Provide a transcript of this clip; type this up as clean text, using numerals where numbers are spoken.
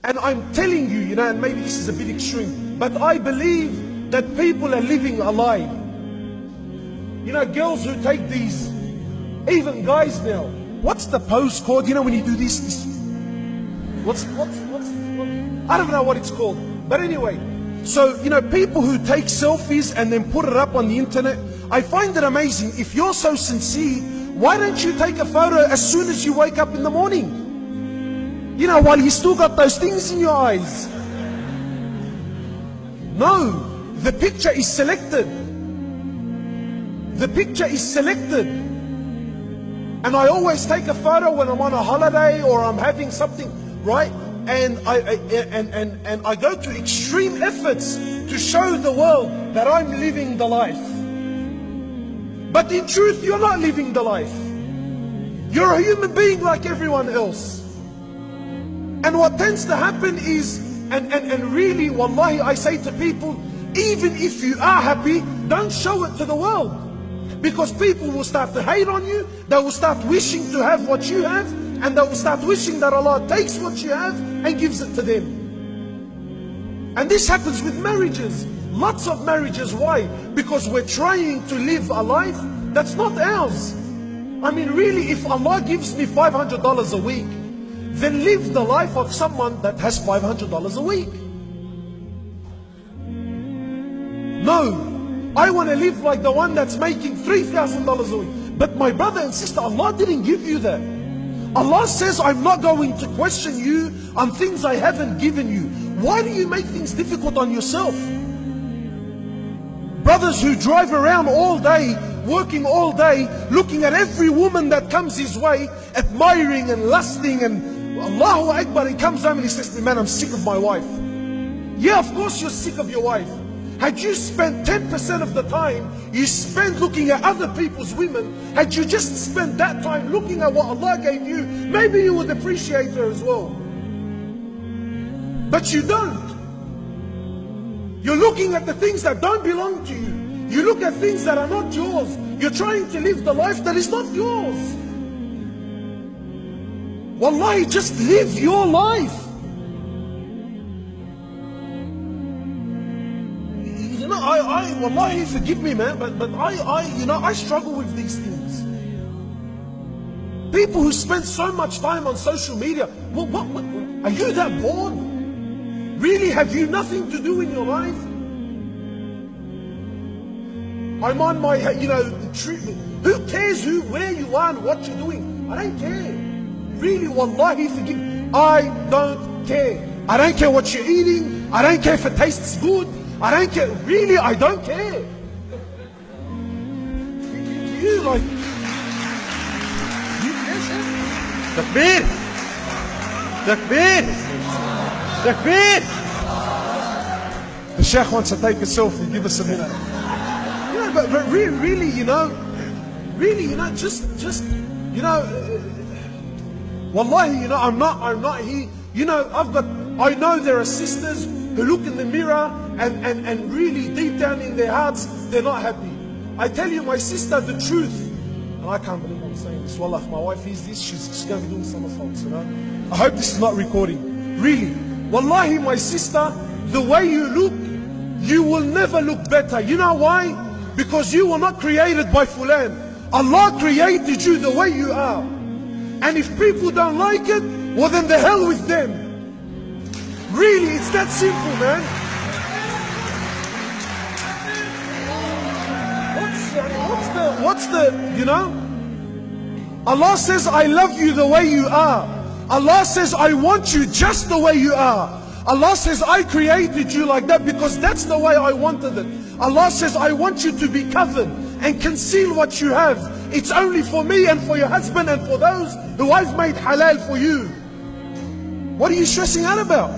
And I'm telling you, and maybe this is a bit extreme, but I believe that people are living a lie. Girls who take these, even guys now. What's the pose called? When you do this? What's I don't know what it's called. But anyway, so, people who take selfies and then put it up on the internet, I find it amazing. If you're so sincere, why don't you take a photo as soon as you wake up in the morning? While you still got those things in your eyes. No, the picture is selected. The picture is selected. And I always take a photo when I'm on a holiday or I'm having something, right? And I go to extreme efforts to show the world that I'm living the life. But in truth, you're not living the life. You're a human being like everyone else. And what tends to happen is, and really, wallahi, I say to people, even if you are happy, don't show it to the world. Because people will start to hate on you, they will start wishing to have what you have, and they will start wishing that Allah takes what you have and gives it to them. And this happens with marriages. Lots of marriages. Why? Because we're trying to live a life that's not ours. I mean, really, if Allah gives me $500 a week, then live the life of someone that has $500 a week. No, I want to live like the one that's making $3,000 a week. But my brother and sister, Allah didn't give you that. Allah says, I'm not going to question you on things I haven't given you. Why do you make things difficult on yourself? Brothers who drive around all day, working all day, looking at every woman that comes his way, admiring and lusting, and Allahu Akbar, he comes home and he says to me, man, I'm sick of my wife. Yeah, of course you're sick of your wife. Had you spent 10% of the time you spend looking at other people's women, had you just spent that time looking at what Allah gave you, maybe you would appreciate her as well. But you don't. You're looking at the things that don't belong to you. You look at things that are not yours. You're trying to live the life that is not yours. Wallahi, just live your life. Wallahi, forgive me, man, but I struggle with these things. People who spend so much time on social media, what are you that bored? Really, have you nothing to do in your life? I'm on my, treatment. Who cares where you are and what you're doing? I don't care. Really, wallahi, forgive me. I don't care. I don't care what you're eating. I don't care if it tastes good. I don't care. Really, I don't care. You like... You care, Sheikh? Takbir! Takbir! Takbir! The Sheikh wants to take a selfie. Give us a minute. But really, just, wallahi, I'm not here. I know there are sisters who look in the mirror and really deep down in their hearts, they're not happy. I tell you, my sister, the truth, and I can't believe I'm saying this. Wallah, if my wife hears this, she's going to be doing somersaults, I hope this is not recording. Really. Wallahi, my sister, the way you look, you will never look better. You know why? Because you were not created by Fulan. Allah created you the way you are. And if people don't like it, well then the hell with them. Really, it's that simple, man. What's the, Allah says, I love you the way you are. Allah says, I want you just the way you are. Allah says, I created you like that because that's the way I wanted it. Allah says, I want you to be covered and conceal what you have. It's only for me and for your husband and for those who I've made halal for you. What are you stressing out about?